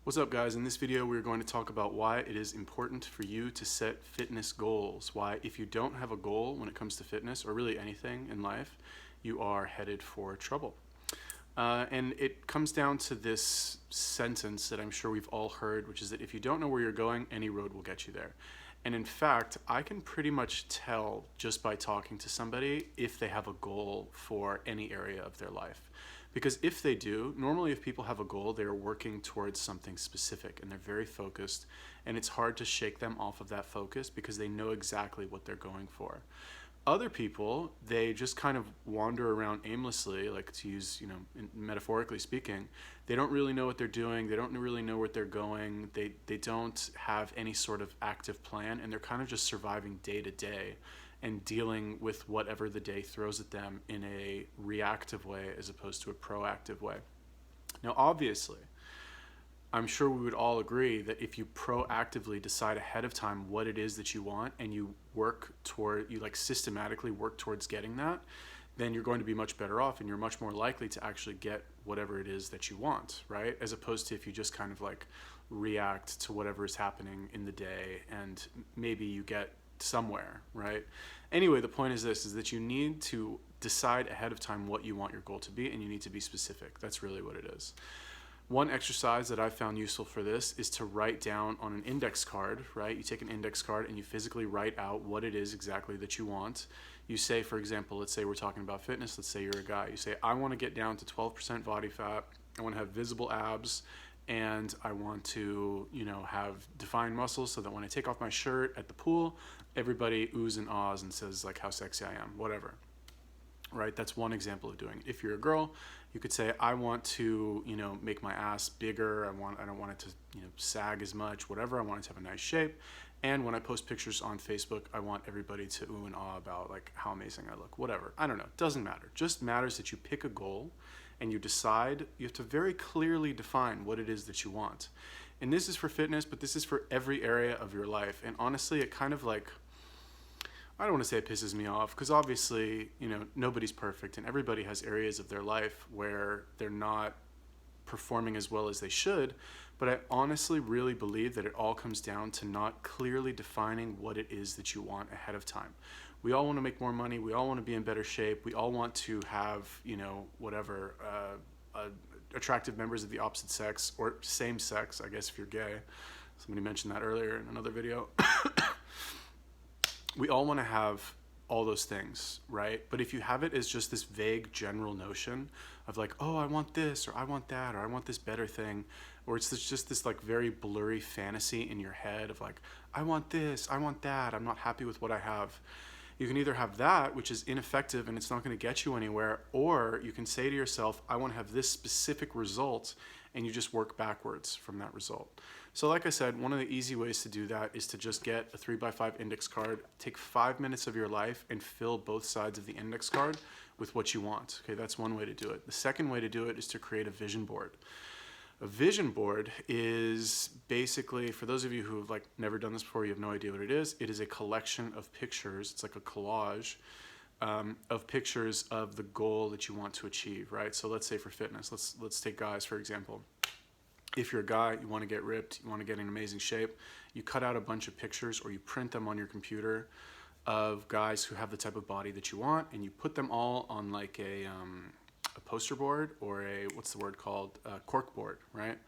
What's up, guys? In this video we're going to talk about why it is important for you to set fitness goals. Why if you don't have a goal when it comes to fitness or really anything in life, you are headed for trouble. And it comes down to this sentence that I'm sure we've all heard, which is that if you don't know where you're going, any road will get you there. And in fact, I can pretty much tell just by talking to somebody if they have a goal for any area of their life. Because if they do, normally if people have a goal, they're working towards something specific and they're very focused, and it's hard to shake them off of that focus because they know exactly what they're going for. Other people, they just kind of wander around aimlessly, like to use, metaphorically speaking. They don't really know what they're doing. They don't really know where they're going. They don't have any sort of active plan, and they're kind of just surviving day to day and dealing with whatever the day throws at them in a reactive way as opposed to a proactive way. Now, obviously, I'm sure we would all agree that if you proactively decide ahead of time what it is that you want and you systematically work towards getting that, then you're going to be much better off and you're much more likely to actually get whatever it is that you want, right? As opposed to if you just kind of like react to whatever is happening in the day and maybe you get somewhere, right? Anyway, the point is this, is that you need to decide ahead of time what you want your goal to be, and you need to be specific. That's really what it is. One exercise that I found useful for this is to write down on an index card, right? You take an index card and you physically write out what it is exactly that you want. You say, for example, let's say we're talking about fitness. Let's say you're a guy. You say, I want to get down to 12% body fat. I want to have visible abs, and I want to, have defined muscles so that when I take off my shirt at the pool, everybody oohs and ahs and says like how sexy I am, whatever. Right? That's one example of doing it. If you're a girl, you could say, I want to, make my ass bigger. I don't want it to, sag as much, whatever. I want it to have a nice shape. And when I post pictures on Facebook, I want everybody to ooh and ah about like how amazing I look, whatever. I don't know. It doesn't matter. Just matters that you pick a goal and you decide. You have to very clearly define what it is that you want. And this is for fitness, but this is for every area of your life. And honestly, it kind of like, I don't want to say it pisses me off because obviously, nobody's perfect and everybody has areas of their life where they're not performing as well as they should. But I honestly really believe that it all comes down to not clearly defining what it is that you want ahead of time. We all want to make more money. We all want to be in better shape. We all want to have, attractive members of the opposite sex or same sex, I guess, if you're gay. Somebody mentioned that earlier in another video. We all want to have all those things, right? But if you have it as just this vague general notion of like, oh, I want this, or I want that, or I want this better thing, or it's just this like very blurry fantasy in your head of like, I want this, I want that, I'm not happy with what I have. You can either have that, which is ineffective and it's not going to get you anywhere, or you can say to yourself, I want to have this specific result, and you just work backwards from that result. So like I said, one of the easy ways to do that is to just get a 3x5 index card, take 5 minutes of your life and fill both sides of the index card with what you want. Okay, that's one way to do it. The second way to do it is to create a vision board. A vision board is basically, for those of you who have like never done this before, you have no idea what it is. It is a collection of pictures. It's like a collage of pictures of the goal that you want to achieve, right? So let's say for fitness, let's take guys for example. If you're a guy, you want to get ripped, you want to get in amazing shape, you cut out a bunch of pictures or you print them on your computer of guys who have the type of body that you want, and you put them all on like a poster board or a, what's the word called, a cork board, right?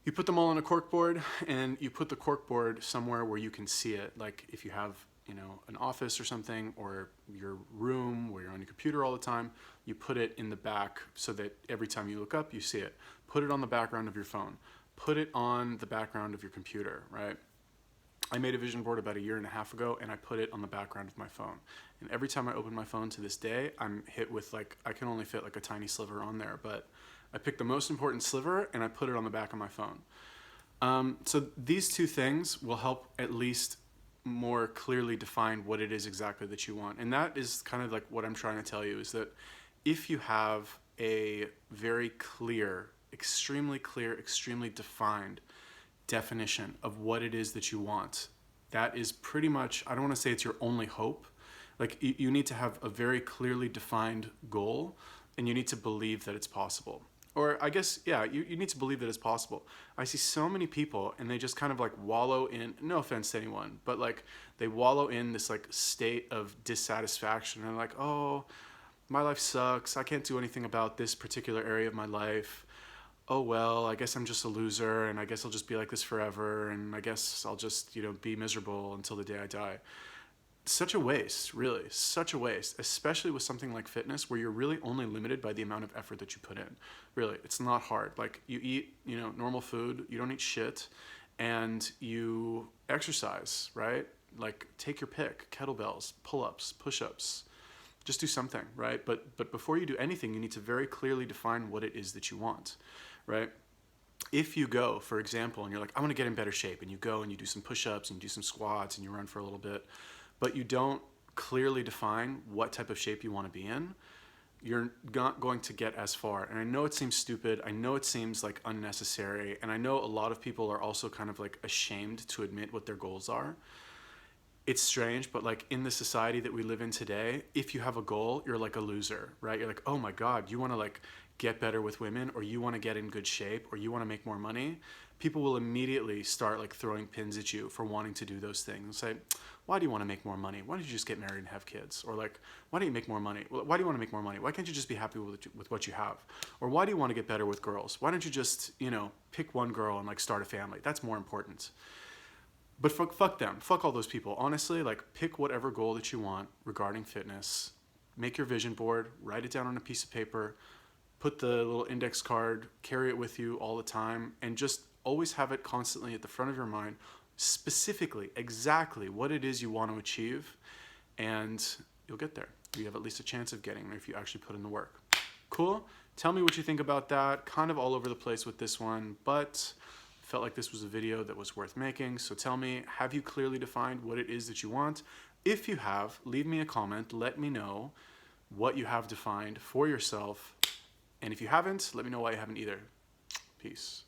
You put them all on a cork board and you put the cork board somewhere where you can see it. Like if you have, an office or something, or your room where you're on your computer all the time, you put it in the back so that every time you look up, you see it. Put it on the background of your phone. Put it on the background of your computer, right? I made a vision board about 1.5 years ago and I put it on the background of my phone. And every time I open my phone to this day, I'm hit with like, I can only fit like a tiny sliver on there, but I picked the most important sliver and I put it on the back of my phone. So these two things will help at least more clearly define what it is exactly that you want. And that is kind of like what I'm trying to tell you, is that if you have a very clear, extremely defined definition of what it is that you want, that is pretty much, I don't want to say it's your only hope. Like you need to have a very clearly defined goal and you need to believe that it's possible. Or I guess, yeah, you need to believe that it's possible. I see so many people and they just kind of like wallow in, no offense to anyone, but like they wallow in this like state of dissatisfaction and like, oh, my life sucks. I can't do anything about this particular area of my life. Oh well, I guess I'm just a loser and I guess I'll just be like this forever and I guess I'll just, be miserable until the day I die. Such a waste, really, such a waste, especially with something like fitness where you're really only limited by the amount of effort that you put in. Really, it's not hard. Like you eat, normal food, you don't eat shit, and you exercise, right? Like take your pick, kettlebells, pull-ups, push-ups. Just do something, right? But before you do anything, you need to very clearly define what it is that you want, right? If you go, for example, and you're like, I want to get in better shape, and you go and you do some push-ups and you do some squats and you run for a little bit, but you don't clearly define what type of shape you want to be in, you're not going to get as far. And I know it seems stupid. I know it seems like unnecessary. And I know a lot of people are also kind of like ashamed to admit what their goals are. It's strange, but like in the society that we live in today, if you have a goal, you're like a loser, right? You're like, oh my God, you want to like get better with women, or you want to get in good shape, or you want to make more money. People will immediately start like throwing pins at you for wanting to do those things and say, why do you want to make more money? Why don't you just get married and have kids? Or like, why do you make more money? Why do you want to make more money? Why can't you just be happy with what you have? Or why do you want to get better with girls? Why don't you just, pick one girl and like start a family? That's more important. But fuck them. Fuck all those people. Honestly, like pick whatever goal that you want regarding fitness. Make your vision board, write it down on a piece of paper, put the little index card, carry it with you all the time, and just always have it constantly at the front of your mind, specifically, exactly what it is you want to achieve, and you'll get there. You have at least a chance of getting there if you actually put in the work. Cool? Tell me what you think about that. Kind of all over the place with this one, but felt like this was a video that was worth making. So tell me, have you clearly defined what it is that you want? If you have, leave me a comment. Let me know what you have defined for yourself. And if you haven't, let me know why you haven't either. Peace.